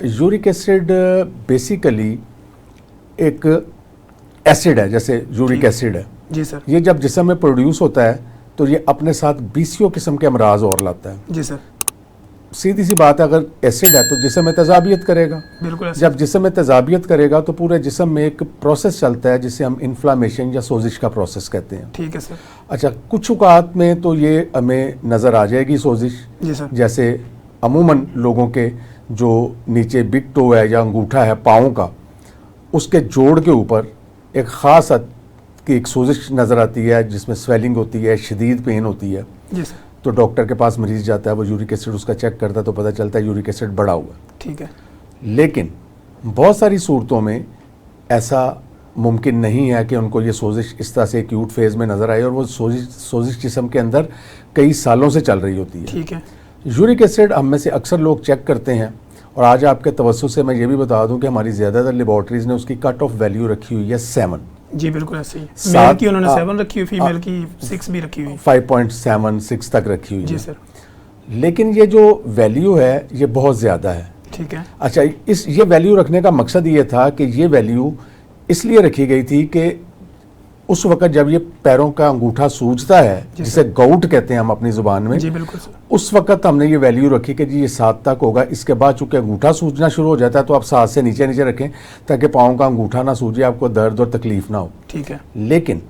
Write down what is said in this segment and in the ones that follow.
Uric acid basically एक acid है, जैसे यूरिक एसिड है जी सर। ये जब जिस्म में प्रोड्यूस होता है तो ये अपने साथ बीसीओ किस्म के अमराज और लाता है। जी सर। सीधी सी बात है, अगर एसिड है तो जिस्म में तेजाबियत करेगा। बिल्कुल। जब जिस्म में तेजाबियत करेगा तो पूरे जिस्म में एक प्रोसेस चलता है जिसे हम इन्फ्लामेशन या सोजिश का प्रोसेस कहते हैं। ठीक है सर। अच्छा, कुछ औकात में तो ये हमें नज़र आ जाएगी सोजिश। जी सर। जैसे अमूमन लोगों के जो नीचे बिग टो है या अंगूठा है पाँव का, उसके जोड़ के ऊपर एक ख़ास हद की एक सोजिश नज़र आती है जिसमें स्वेलिंग होती है, शदीद पेन होती है। जी सर। तो डॉक्टर के पास मरीज जाता है, वो यूरिक एसिड उसका चेक करता है तो पता चलता है यूरिक एसिड बढ़ा हुआ है। ठीक है। लेकिन बहुत सारी सूरतों में ऐसा मुमकिन नहीं है कि उनको ये सोजिश इस तरह से एक्यूट फेज़ में नज़र आए और वो सोजिश जिस्म के अंदर कई सालों से चल रही होती है। ठीक है। यूरिक एसिड हम में से अक्सर लोग चेक करते हैं, और आज आपके तवज्जुह से मैं ये भी बता दूं कि हमारी ज़्यादातर लेबॉर्ट्रीज़ ने उसकी कट ऑफ वैल्यू रखी हुई है 7। जी बिल्कुल ऐसे ही। मेल की उन्होंने 7 रखी हुई, फीमेल की 6 भी रखी हुई, 5.7 6 तक रखी हुई जी है। सर। लेकिन ये जो वैल्यू है ये बहुत ज़्यादा है। ठीक है। अच्छा, ये वैल्यू रखने का मकसद ये था कि ये वैल्यू इसलिए रखी गई थी कि उस वक्त जब ये पैरों का अंगूठा सूजता है, जिसे गाउट कहते हैं हम अपनी ज़ुबान में, जी बिल्कुल सर। उस वक्त हमने ये वैल्यू रखी कि जी ये 7 तक होगा। इसके बाद चूंकि अंगूठा सूजना शुरू हो जाता है तो आप 7 से नीचे नीचे रखें ताकि पाँव का अंगूठा ना सूजे, आपको दर्द और तकलीफ ना हो। ठीक है। लेकिन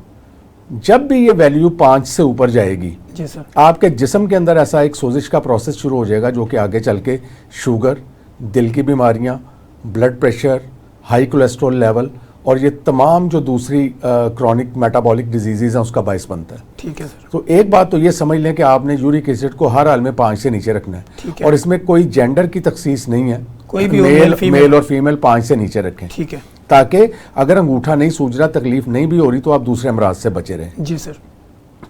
जब भी ये वैल्यू 5 से ऊपर जाएगी, जी सर, आपके जिस्म के अंदर ऐसा एक सोजिश का प्रोसेस शुरू हो जाएगा जो कि आगे चल के शुगर, दिल की बीमारियां, blood pressure, high cholesterol level और ये तमाम जो दूसरी क्रॉनिक मेटाबॉलिक डिजीज़ हैं उसका बायस बनता है। ठीक है सर। तो एक बात तो ये समझ लें कि आपने यूरिक एसिड को हर हाल में 5 से नीचे रखना है, है। और इसमें कोई जेंडर की तखसीस नहीं है, कोई भी मेल और फीमेल 5 से नीचे रखें। ठीक है। ताकि अगर अंगूठा नहीं सूज रहा, तकलीफ नहीं भी हो रही तो आप दूसरे अमराज से बचे रहें। जी सर।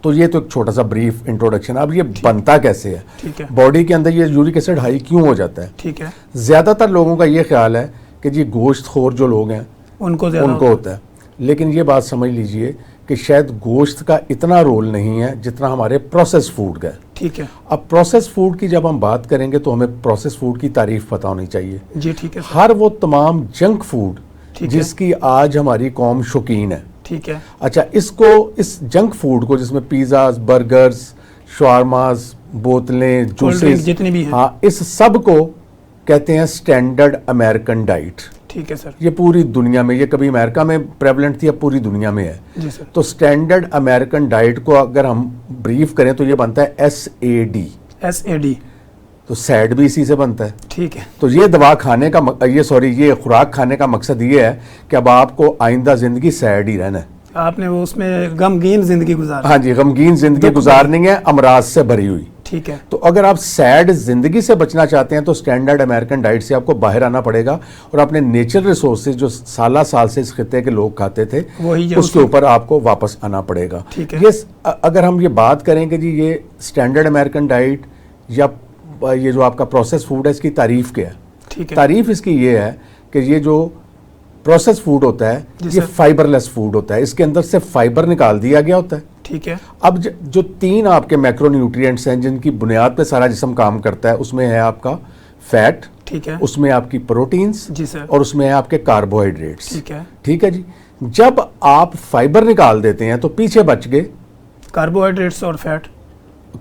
तो ये तो एक छोटा सा ब्रीफ इंट्रोडक्शन। अब ये बनता कैसे है, ठीक है। बॉडी के अंदर ये यूरिक एसिड हाई क्यों हो जाता है? ठीक है। ज़्यादातर लोगों का ये ख्याल है कि जी गोश्त खोर जो लोग हैं उनको होता है, लेकिन ये बात समझ लीजिए कि शायद गोश्त का इतना रोल नहीं है जितना हमारे प्रोसेस फूड का है। ठीक है। अब प्रोसेस फूड की जब हम बात करेंगे तो हमें प्रोसेस फूड की तारीफ पता होनी चाहिए। जी ठीक है सर। हर वो तमाम जंक फूड ठीक है। जिसकी आज हमारी कौम शौकीन है। ठीक है। अच्छा, इस जंक फूड को जिसमें पिज़्ज़ाज, बर्गर्स, शवारमाज, बोतलें, जूसेस, जितनी भी हैं, हाँ, इस सब को कहते हैं स्टैंडर्ड अमेरिकन डाइट। ठीक है सर। ये पूरी दुनिया में, ये कभी अमेरिका में प्रेवलेंट थी, अब पूरी दुनिया में है। जी सर। तो स्टैंडर्ड अमेरिकन डाइट को अगर हम ब्रीफ करें तो ये बनता है SAD। SAD। तो सैड भी इसी से बनता है। ठीक है। तो ये दवा खाने का ये खुराक खाने का मकसद ये है कि अब आपको आइंदा जिंदगी सैड ही रहना है। आपने वो उसमें गमगीन जिंदगी गुजारी। हाँ जी, गमगीन जिंदगी गुजारनी है, अमराज से भरी हुई। ठीक है। तो अगर आप सैड जिंदगी से बचना चाहते हैं तो स्टैंडर्ड अमेरिकन डाइट से आपको बाहर आना पड़ेगा और अपने नेचुरल रिसोर्सेज जो साल से इस खिते के लोग खाते थे उसके ऊपर आपको वापस आना पड़ेगा। ठीक है। ये अगर हम ये बात करें कि जी ये स्टैंडर्ड अमेरिकन डाइट या ये जो आपका प्रोसेस फूड है, इसकी तारीफ क्या है? ठीक है। तारीफ इसकी ये है कि ये जो प्रोसेस फूड होता है ये फाइबरलेस फूड होता है, इसके अंदर से फाइबर निकाल दिया गया होता है। ठीक है। अब जो 3 आपके मैक्रोन्यूट्रिएंट्स हैं जिनकी बुनियाद पे सारा जिस्म काम करता है, उसमें है आपका फैट, ठीक है, उसमें आपकी प्रोटीन्स, जी सर, और उसमें है आपके कार्बोहाइड्रेट्स। ठीक है। ठीक है जी। जब आप फाइबर निकाल देते हैं तो पीछे बच गए कार्बोहाइड्रेट्स और फैट,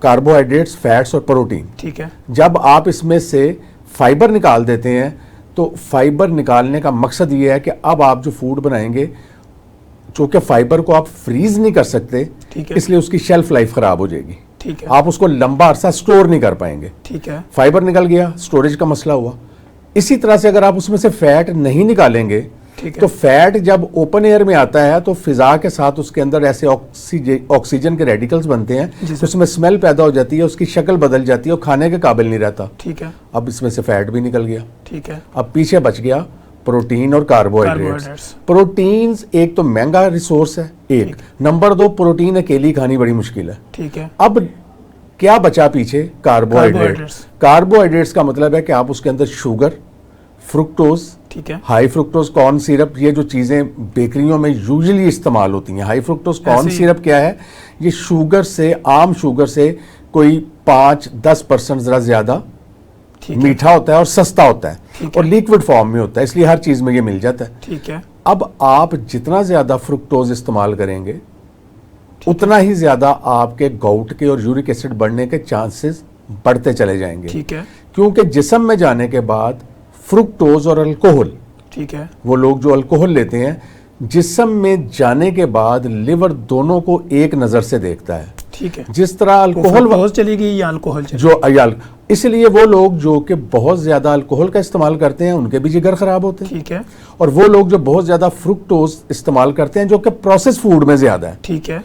कार्बोहाइड्रेट्स, फैट्स और प्रोटीन। ठीक है। जब आप इसमें से फाइबर निकाल देते हैं तो फाइबर निकालने का मकसद ये है कि अब आप जो फूड बनाएंगे, चूंकि फाइबर को आप फ्रीज नहीं कर सकते, ठीक है, इसलिए उसकी शेल्फ लाइफ खराब हो जाएगी। ठीक है। आप उसको लंबा अरसा स्टोर नहीं कर पाएंगे। ठीक है। फाइबर निकल गया, स्टोरेज का मसला हुआ। इसी तरह से अगर आप उसमें से फैट नहीं निकालेंगे तो फैट जब ओपन एयर में आता है तो फिजा के साथ उसके अंदर ऐसे ऑक्सीजन के रेडिकल्स बनते हैं, उसमें स्मेल पैदा हो जाती है, उसकी शक्ल बदल जाती है और खाने के काबिल नहीं रहता। ठीक है। अब इसमें से फैट भी निकल गया। ठीक है। अब पीछे बच गया प्रोटीन और कार्बोहाइड्रेट्स। प्रोटीन्स एक तो महंगा रिसोर्स है, एक नंबर 2 प्रोटीन अकेली खानी बड़ी मुश्किल है। ठीक है। अब क्या बचा पीछे? कार्बोहाइड्रेट्स। कार्बोहाइड्रेट्स का मतलब है कि आप उसके अंदर शुगर, फ्रुक्टोज, ठीक है, हाई फ्रुक्टोज कॉर्न सिरप, ये जो चीजें बेकरियों में यूजुअली इस्तेमाल होती हैं। हाई फ्रुक्टोज कॉर्न सिरप क्या है? ये शुगर से, आम शुगर से कोई 5-10% जरा ज्यादा ठीक है। मीठा होता है और सस्ता होता है ठीक और है। लिक्विड फॉर्म में होता है, इसलिए हर चीज में ये मिल जाता है। ठीक है। अब आप जितना ज्यादा फ्रुक्टोज इस्तेमाल करेंगे उतना ही ज्यादा आपके गाउट के और यूरिक एसिड बढ़ने के चांसेस बढ़ते चले जाएंगे। ठीक है। क्योंकि जिस्म में जाने के बाद फ्रुक्टोज और अल्कोहल, ठीक है। वो लोग जो अल्कोहल लेते हैं, जिस्म में जाने के बाद लिवर दोनों को एक नजर से देखता है। ठीक है। जिस तरह अल्कोहल फ्रुक्टोज चलेगी या अल्कोहल चलेगी? जो अयाल, इसलिए वो लोग जो कि बहुत ज्यादा अल्कोहल का इस्तेमाल करते हैं उनके भी जिगर खराब होते हैं। ठीक है। और वो लोग जो बहुत ज्यादा फ्रुक्टोज इस्तेमाल करते हैं जो कि प्रोसेस फूड में ज्यादा है, ठीक है।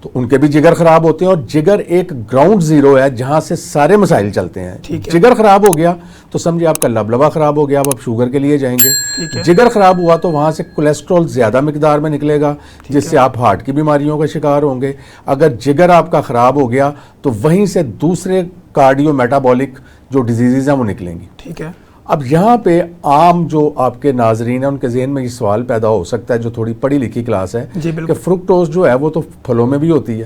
तो उनके भी जिगर खराब होते हैं। और जिगर एक ग्राउंड जीरो है जहां से सारे मसाइल चलते हैं। ठीक है। जिगर खराब हो गया तो समझिए आपका लबलबा खराब हो गया, अब आप शुगर के लिए जाएंगे। ठीक है। जिगर खराब हुआ तो वहां से कोलेस्ट्रॉल ज्यादा मिकदार में निकलेगा, जिससे आप हार्ट की बीमारियों का शिकार होंगे। अगर जिगर आपका खराब हो गया तो वहीं से दूसरे कार्डियो मेटाबॉलिक जो डिजीजेज हैं वो निकलेंगी। ठीक है। अब यहाँ पे आम जो आपके नाजरीन हैं उनके जहन में ये सवाल पैदा हो सकता है, जो थोड़ी पढ़ी लिखी क्लास है, जी, बिल्कुल। कि फ्रुक्टोज जो है वो तो फलों में भी होती है।